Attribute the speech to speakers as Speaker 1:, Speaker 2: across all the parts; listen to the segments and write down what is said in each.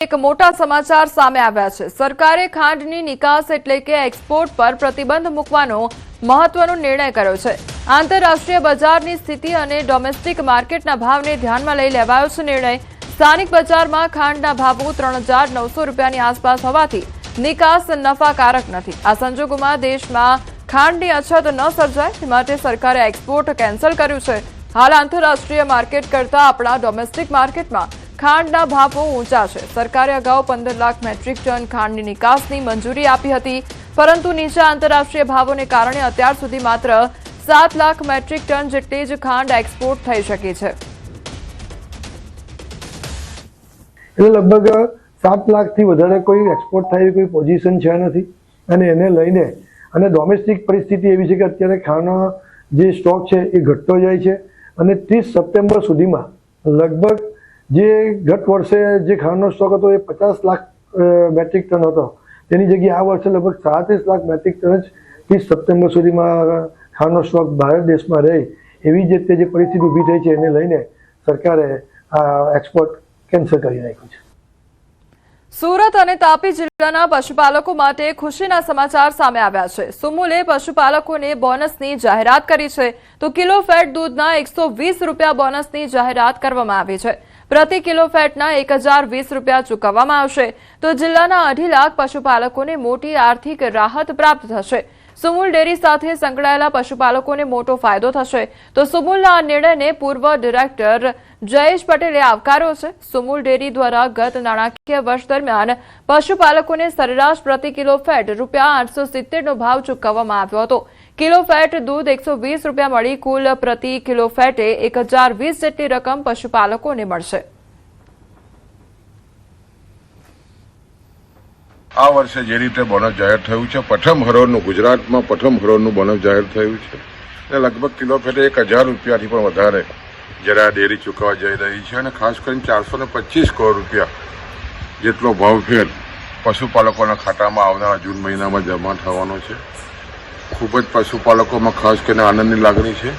Speaker 1: એક મોટા સમાચાર સામે આવ્યા છે। સરકારે ખાંડની નિકાસ એટલે કે એક્સપોર્ટ પર પ્રતિબંધ મૂકવાનો મહત્વનો નિર્ણય કર્યો છે। આંતરરાષ્ટ્રીય બજારની સ્થિતિ અને ડોમેસ્ટિક માર્કેટના ભાવને ધ્યાનમાં લઈ લેવાયો છે નિર્ણય। સ્થાનિક બજારમાં ખાંડના ભાવો 3,900 રૂપિયાની આસપાસ હોવાથી નિકાસ નફાકારક નથી। આ સંજોગોમાં દેશમાં ખાંડની અછત ન સર્જાય તે માટે સરકારે એક્સપોર્ટ કેન્સલ કર્યું છે। હાલ આંતરરાષ્ટ્રીય માર્કેટ કરતાં આપણા ડોમેસ્ટિક માર્કેટમાં ખાંડના ભાવો ઊંચા છે। સરકારે અગાઉ 15 લાખ મેટ્રિક ટન ખાંડની નિકાસની મંજૂરી આપી હતી, પરંતુ નીચા આંતરરાષ્ટ્રીય ભાવોને કારણે અત્યાર સુધી માત્ર 7 લાખ મેટ્રિક ટન જેટલી જ ખાંડ એક્સપોર્ટ થઈ શકી છે।
Speaker 2: એટલે લગભગ 7 લાખથી વધારે કોઈ એક્સપોર્ટ થાય કોઈ પોઝિશન છે નથી, અને એને લઈને અને ડોમેસ્ટિક પરિસ્થિતિ એવી છે કે અત્યારે ખાંડનો જે સ્ટોક છે એ ઘટતો જાય છે, અને 30 સપ્ટેમ્બર સુધીમાં લગભગ જે ગત વર્ષે જે ખાંડનો સ્ટોક હતો એ 50 લાખ મેટ્રિક ટન હતો, તેની જગ્યાએ આ વર્ષે લગભગ 37 લાખ મેટ્રિક ટન જ 30 સપ્ટેમ્બર સુધીમાં ખાંડનો સ્ટોક ભારત દેશમાં રહે એવી જે પરિસ્થિતિ ઊભી થઈ છે, એને લઈને સરકારે આ એક્સપોર્ટ કેન્સલ કરી નાખ્યું છે।
Speaker 1: સુરત અને તાપી જિલ્લાના પશુપાલકો માટે ખુશીના સમાચાર સામે આવ્યા છે। સુમુલે પશુપાલકોને બોનસની જાહેરાત કરી છે, તો કિલો ફેટ દૂધના 120 રૂપિયા બોનસની જાહેરાત કરવામાં આવી છે। પ્રતિ કિલો ફેટના 1,020 રૂપિયા ચૂકવવામાં આવશે, તો જિલ્લાના 2.5 લાખ પશુપાલકોને મોટી આર્થિક રાહત પ્રાપ્ત થશે। સુમુલ ડેરી સાથે સંકળાયેલા પશુપાલકોને મોટો ફાયદો થશે, તો સુમુલના આ નિર્ણયને પૂર્વ ડિરેક્ટર જયેશ પટેલે આવકાર્યો છે। સુમુલ ડેરી દ્વારા ગત નાણાકીય વર્ષ દરમિયાન પશુપાલકોને સરેરાશ પ્રતિ કિલો ફેટ ₹870નો ભાવ ચૂકવવામાં આવ્યો હતો। કિલો ફેટ દૂધ 120 રૂપિયા મળી કુલ પ્રતિ કિલો ફેટે 1,020 જેટલી રકમ પશુપાલકોને મળશે।
Speaker 3: આ વર્ષે જે રીતે બોનસ જાહેર થયું છે, પ્રથમ હરોળનું ગુજરાતમાં પ્રથમ હરોળનું બોનસ જાહેર થયું છે, અને લગભગ કિલો ફેટે 1,000 રૂપિયાથી પણ વધારે જરા ડેરી ચૂકવવા જઈ રહી છે, અને ખાસ કરીને 425 કરોડ રૂપિયા જેટલો ભાવ ફેર પશુપાલકોના ખાતામાં આવનારા જૂન મહિનામાં જમા થવાનો છે। ખૂબ જ પશુપાલકોમાં ખાસ કરીને આનંદની લાગણી છે।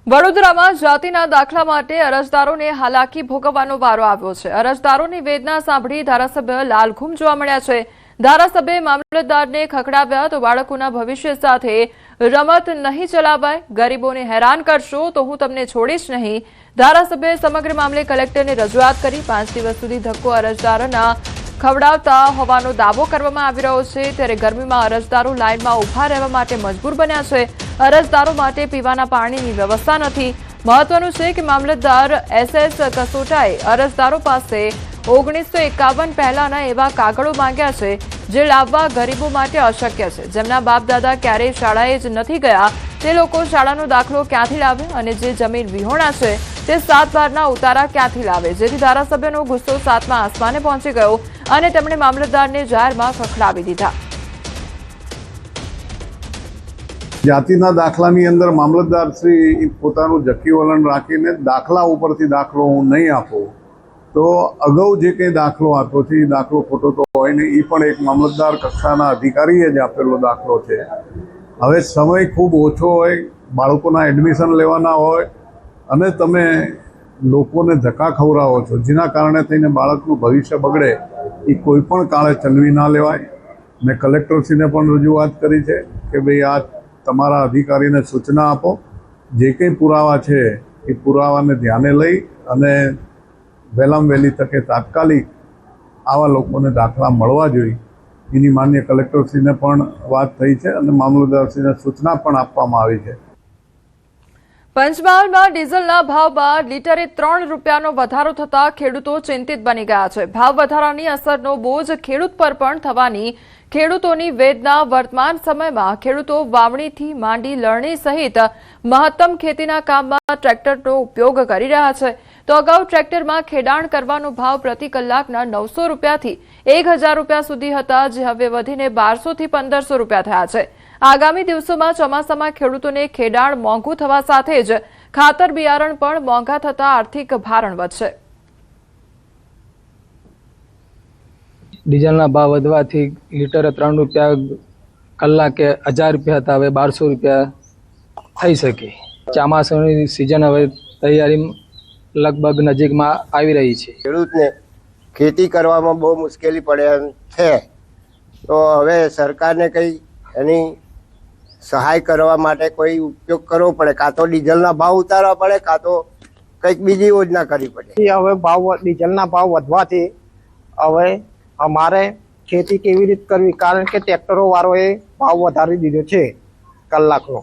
Speaker 1: વડોદરામાં જાતિના દાખલા માટે અરજદારોને હાલાકી ભોગવવાનો વારો આવ્યો છે। અરજદારોની વેદના સાંભળી ધારાસભ્ય લાલઘુમ જોવા મળ્યા છે। ધારાસભ્યે મામલતદારને ખખડાવ્યા તો બાળકોના ભવિષ્ય સાથે રમત નહીં ચલાવાય, ગરીબોને હેરાન કરશો તો હું તમને છોડીશ નહીં। ધારાસભ્યએ સમગ્ર મામલે કલેક્ટરને રજૂઆત કરી 5 દિવસ સુધી ધક્કો અરજદારોના ખવડાવતા હોવાનો દાવો કરવામાં આવી રહ્યો છે, ત્યારે ગરમીમાં અરજદારો લાઇનમાં ઊભા રહેવા માટે મજબૂર બન્યા છે। અરજદારો માટે પીવાના પાણીની વ્યવસ્થા નથી। મહત્વનું છે કે મામલતદાર SS કસોટાએ અરજદારો પાસે 1951 પહેલાના એવા કાગળો માંગ્યા છે જે લાવવા ગરીબો માટે અશક્ય છે। જેમના બાપ દાદા ક્યારેય શાળાએ જ નથી ગયા તે લોકો શાળાનો દાખલો ક્યાંથી લાવે, અને જે જમીન વિહોણા છે તે 7 બારના ઉતારા ક્યાંથી લાવે, જેથી ધારાસભ્યનો ગુસ્સો 7મા આસમાને પહોંચી ગયો અને તેમણે મામલતદારને જાહેરમાં ખખડાવી દીધા।
Speaker 4: જાતિના દાખલાની અંદર મામલતદાર શ્રી પોતાનું જકી વલણ રાખીને દાખલા ઉપરથી દાખલો હું નહીં આપું, તો અગાઉ જે કંઈ દાખલો આપ્યો છે એ દાખલો ખોટો તો હોય નહીં, એ પણ એક મામલતદાર કક્ષાના અધિકારીએ જ આપેલો દાખલો છે। હવે સમય ખૂબ ઓછો હોય, બાળકોના એડમિશન લેવાના હોય, અને તમે લોકોને ધક્કા ખવડાવો છો, જેના કારણે થઈને બાળકનું ભવિષ્ય બગડે, એ કોઈ પણ કાળે ચલવી ના લેવાય। મેં કલેક્ટરશ્રીને પણ રજૂઆત કરી છે કે ભાઈ આ તમારા અધિકારીને સૂચના આપો, જે કંઈ પુરાવા છે એ પુરાવાને ધ્યાને લઈ અને વહેલામાં વહેલી તકે તાત્કાલિક આવા લોકોને દાખલા મળવા જોઈએ, એની માન્ય કલેક્ટરશ્રીને પણ વાત થઈ છે અને મામલતદારશ્રીને સૂચના પણ આપવામાં આવી છે।
Speaker 1: પંચમહાલમાં ડીઝલના ભાવમાં લીટરે 3 રૂપિયાનો વધારો થતા ખેડૂતો ચિંતિત બની ગયા છે। ભાવ વધારાની અસરનો બોજ ખેડૂત પર પણ થવાની ખેડૂતોની વેદના। વર્તમાન સમયમાં ખેડૂતો વાવણીથી માંડી લણણી સહિત મહત્તમ ખેતીના કામમાં ટ્રેક્ટરનો ઉપયોગ કરી રહ્યા છે, તો અગાઉ ટ્રેક્ટરમાં ખેડાણ કરવાનો ભાવ પ્રતિ કલાકના 900 રૂપિયાથી 1,000 રૂપિયા સુધી હતા, જે હવે વધીને 1200 થી 1500 રૂપિયા થયા છે। આગામી દિવસોમાં ચોમાસામાં ખેડૂતોને ખેડાણ મોંઘું થવા સાથે જ ખાતર બિયારણ પણ મોંઘા થતા આર્થિક ભારણ વધશે।
Speaker 5: ડીઝલના ભાવ વધવાથી લીટરે 3 રૂપિયા, કલાકે 1,000 રૂપિયા હતા, હવે 1200 રૂપિયા થઈ શકે। ચોમાસાની સિઝન હવે તૈયારી લગભગ નજીકમાં આવી રહી છે।
Speaker 6: ખેડૂતને ખેતી કરવામાં બહુ મુશ્કેલી પડે એમ છે. તો હવે સરકારને કંઈ એની સહાય કરવા માટે કોઈ ઉપયોગ કરવો પડે, કાં તો ડીઝલના ભાવ ઉતારવા પડે, કાં તો કંઈક બીજી યોજના કરવી પડે.
Speaker 7: હવે ડીઝલના ભાવ વધવાથી હવે અમારે ખેતી કેવી રીતે કરવી, કારણ કે ટ્રેક્ટરો વાળોએ ભાવ વધારી દીધો છે કલાકનો.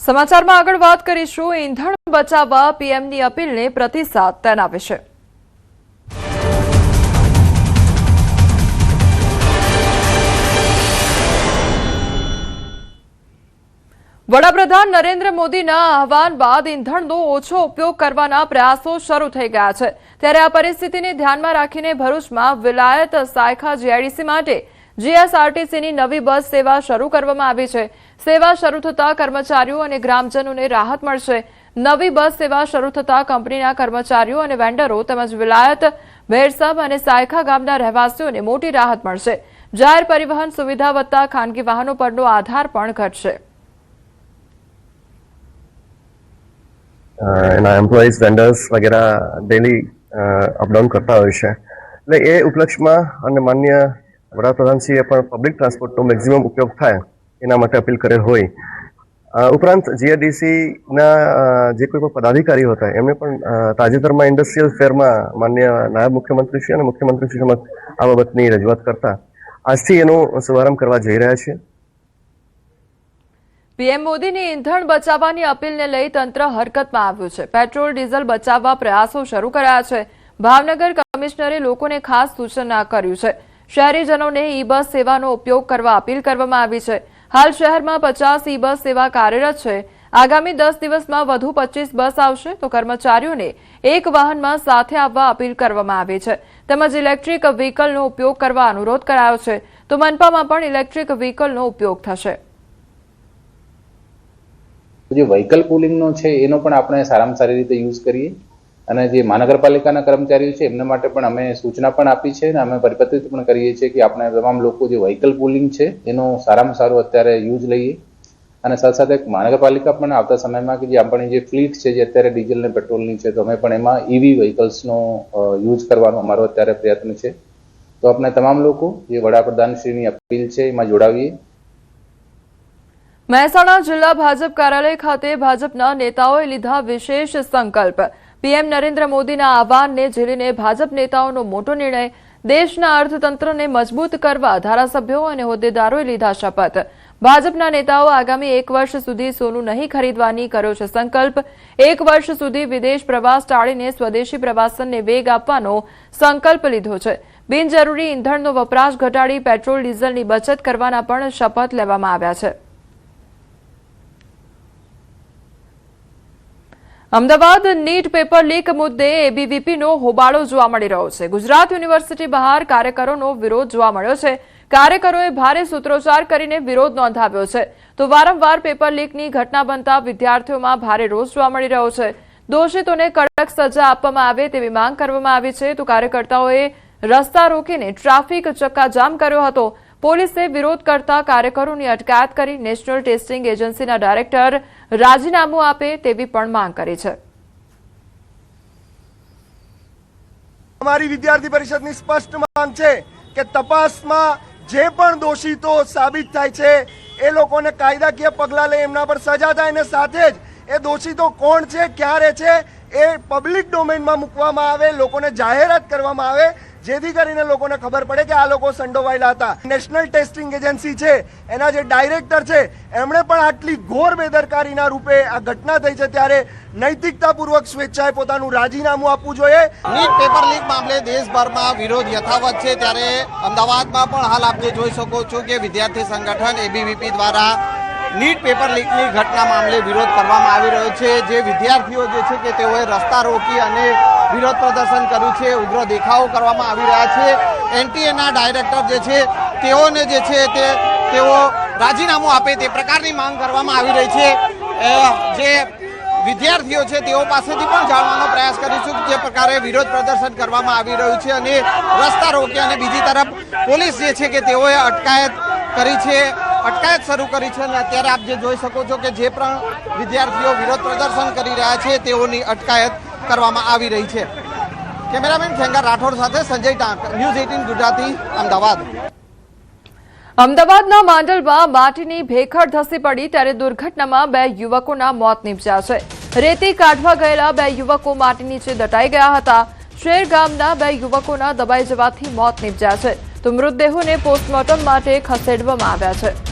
Speaker 1: સમાચારમાં આગળ વાત કરીશું ઈંધણ બચાવવા પીએમની અપીલને પ્રતિસાદ તેના વિશે. વડાપ્રધાન નરેન્દ્ર મોદીના આહવાન બાદ ઈંધણનો ઓછો ઉપયોગ કરવાના પ્રયાસો શરૂ થઈ ગયા છે. ત્યારે આ પરિસ્થિતિને ધ્યાનમાં રાખીને ભરૂચમાં વિલાયત સાયખા જીઆઈડીસી માટે જીએસઆરટીસીની નવી બસ સેવા શરૂ કરવામાં આવી છે. સેવા શરૂ થતા કર્મચારીઓ અને ગ્રામજનોને રાહત મળશે. નવી બસ સેવા શરૂ થતા કંપનીના કર્મચારીઓ અને વેન્ડરો તેમજ વિલાયત, ભેરસબ અને સાયખા ગામના રહેવાસીઓને મોટી રાહત મળશે. જાહેર પરિવહન સુવિધા વધતા ખાનગી વાહનો પરનો આધાર પણ ઘટશે.
Speaker 8: એના એમ્પ્લોઈઝ, વેન્ડર્સ વગેરે ડેલી અપડાઉન કરતા હોય છે. એટલે એ ઉપલક્ષમાં અને માન્ય વડાપ્રધાનશ્રીએ પણ પબ્લિક ટ્રાન્સપોર્ટનો મેક્સિમમ ઉપયોગ થાય એના માટે અપીલ કરેલ હોય. ઉપરાંત જીઆઈડીસીના જે કોઈ પણ પદાધિકારીઓ હતા એમણે પણ તાજેતરમાં ઇન્ડસ્ટ્રીયલ ફેરમાં માન્ય નાયબ મુખ્યમંત્રીશ્રી અને મુખ્યમંત્રીશ્રી સમક્ષ આ બાબતની રજૂઆત કરતા આજથી એનો શુભારંભ કરવા જઈ રહ્યા છે.
Speaker 1: પીએમ મોદીની ઈંધણ બચાવવાની અપીલને લઈ તંત્ર હરકતમાં આવ્યું છે. પેટ્રોલ ડીઝલ બચાવવા પ્રયાસો શરૂ કરાયા છે. ભાવનગર કમિશનરે લોકોને ખાસ સૂચન કર્યું છે. શહેરીજનોને ઈ બસ સેવાનો ઉપયોગ કરવા અપીલ કરવામાં આવી છે. હાલ શહેરમાં 50 ઈ બસ સેવા કાર્યરત છે. આગામી 10 દિવસમાં વધુ 25 બસ આવશે. તો કર્મચારીઓને એક વાહનમાં સાથે આવવા અપીલ કરવામાં આવી છે. તેમજ ઇલેક્ટ્રિક વ્હીકલનો ઉપયોગ કરવા અનુરોધ કરાયો છે. તો મનપામાં પણ ઇલેક્ટ્રિક વ્હીકલનો ઉપયોગ થશે.
Speaker 9: જે વ્હીકલ પુલિંગનો છે એનો પણ આપણે સારામાં સારી રીતે યુઝ કરીએ અને જે મહાનગરપાલિકાના કર્મચારીઓ છે એમના માટે પણ અમે સૂચના પણ આપી છે અને અમે પરિપત્રિત પણ કરીએ છીએ કે આપણે તમામ લોકો જે વ્હીકલ પુલિંગ છે એનો સારામાં સારો અત્યારે યુઝ લઈએ અને સાથે સાથે મહાનગરપાલિકા પણ આવતા સમયમાં કે જે આપણી જે ફ્લીટ છે જે અત્યારે ડીઝલ અને પેટ્રોલની છે તો અમે પણ એમાં ઈવી વ્હીકલ્સનો યુઝ કરવાનો અમારો અત્યારે પ્રયત્ન છે. તો આપણે તમામ લોકો જે વડાપ્રધાનશ્રીની અપીલ છે એમાં જોડાવીએ.
Speaker 1: મહેસાણા જિલ્લા ભાજપ કાર્યાલય ખાતે ભાજપના નેતાઓએ લીધા વિશેષ સંકલ્પ. પીએમ નરેન્દ્ર મોદીના આહવાનને ઝીલીને ભાજપ નેતાઓનો મોટો નિર્ણય. દેશના અર્થતંત્રને મજબૂત કરવા ધારાસભ્યો અને હોદ્દેદારોએ લીધા શપથ. ભાજપના નેતાઓ આગામી 1 વર્ષ સુધી સોનું નહીં ખરીદવાની કર્યો છે સંકલ્પ. 1 વર્ષ સુધી વિદેશ પ્રવાસ ટાળીને સ્વદેશી પ્રવાસનને વેગ આપવાનો સંકલ્પ લીધો છે. બિનજરૂરી ઈંધણનો વપરાશ ઘટાડી પેટ્રોલ ડીઝલની બચત કરવાના પણ શપથ લેવામાં આવ્યા છે. અમદાવાદ નીટ પેપર લીક મુદ્દે એબીવીપીનો હોબાળો જોવા મળી રહ્યો છે. ગુજરાત યુનિવર્સિટી બહાર કાર્યકરોનો વિરોધ જોવા મળ્યો છે. કાર્યકરોએ ભારે સૂત્રોચ્ચાર કરીને વિરોધ નોંધાવ્યો છે. તો વારંવાર પેપર લીકની ઘટના બનતા વિદ્યાર્થીઓમાં ભારે રોષ જોવા મળી રહ્યો છે. દોષિતોને કડક સજા આપવામાં આવે તેવી માંગ કરવામાં આવી છે. તો કાર્યકર્તાઓએ રસ્તા રોકીને ટ્રાફિક ચક્કાજામ કર્યો હતો. પોલીસે વિરોધ કરતા કાર્યકરોની અટકાયત કરી નેશનલ ટેસ્ટિંગ એજન્સીના ડાયરેક્ટર રાજીનામું આપે તેવી પણ માંગ કરી છે.
Speaker 10: અમારી વિદ્યાર્થી પરિષદની સ્પષ્ટ માંગ છે કે તપાસમાં જે પણ દોષિતો સાબિત થાય છે એ લોકોને કાયદાકીય પગલાં લઈ એમના પર સજા થાય અને સાથે જ એ દોષિતો કોણ છે, ક્યાં રહે છે એ પબ્લિક ડોમેનમાં મૂકવામાં આવે, લોકોને જાહેરાત કરવામાં આવે જેથી કરીને લોકોને ખબર પડે કે આ લોકો સંડોવાયેલા હતા. નેશનલ ટેસ્ટિંગ એજન્સી છે એના જે ડાયરેક્ટર છે એમણે પણ આટલી ઘોર બેદરકારીના રૂપે આ ઘટના થઈ છે ત્યારે નૈતિકતાપૂર્વક સ્વેચ્છાએ પોતાનું રાજીનામું આપવું જોઈએ.
Speaker 11: નીટ પેપર લીક મામલે દેશભરમાં વિરોધ યથાવત છે ત્યારે અમદાવાદમાં પણ હાલ આપ જે જોઈ શકો છો કે વિદ્યાર્થી સંગઠન એબીવીપી દ્વારા નીટ પેપર લીકની ઘટના મામલે વિરોધ કરવામાં આવી રહ્યો છે. જે વિદ્યાર્થીઓ જે છે કે તેઓએ રસ્તા રોકી અને વિરોધ પ્રદર્શન કર્યું છે, ઉગ્ર દેખાવો કરવામાં આવી રહ્યા છે. એનટીએના ડાયરેક્ટર જે છે તેઓને જે છે તેઓ રાજીનામું આપે તે પ્રકારની માંગ કરવામાં આવી રહી છે. જે વિદ્યાર્થીઓ છે તેઓ પાસેથી પણ જાણવાનો પ્રયાસ કરીશું કે જે પ્રકારે વિરોધ પ્રદર્શન કરવામાં આવી રહ્યું છે અને રસ્તા રોકી અને બીજી તરફ પોલીસ જે છે કે તેઓએ અટકાયત શરૂ કરી છે અને અત્યારે આપ જે જોઈ શકો છો કે જે પણ વિદ્યાર્થીઓ વિરોધ પ્રદર્શન કરી રહ્યા છે તેઓની અટકાયત કરવામાં આવી રહી છે. કેમેરામેન ખેંગા રાઠોડ સાથે સંજય ટાંક, ન્યૂઝ 18 ગુજરાતી, અમદાવાદ.
Speaker 1: અમદાવાદના માંડલમાં માટીની ભેખડ ધસી પડી ત્યારે દુર્ઘટનામાં 2 યુવકોના મોત નીપજ્યા છે. રેતી કાઢવા ગયેલા 2 યુવકો માટી નીચે દટાઈ ગયા હતા. શેર ગામના 2 યુવકોના દબાઈ જવાથી મોત નીપજ્યા છે તો મૃતદેહોને પોસ્ટમોર્ટમ માટે ખસેડવામાં આવ્યા છે.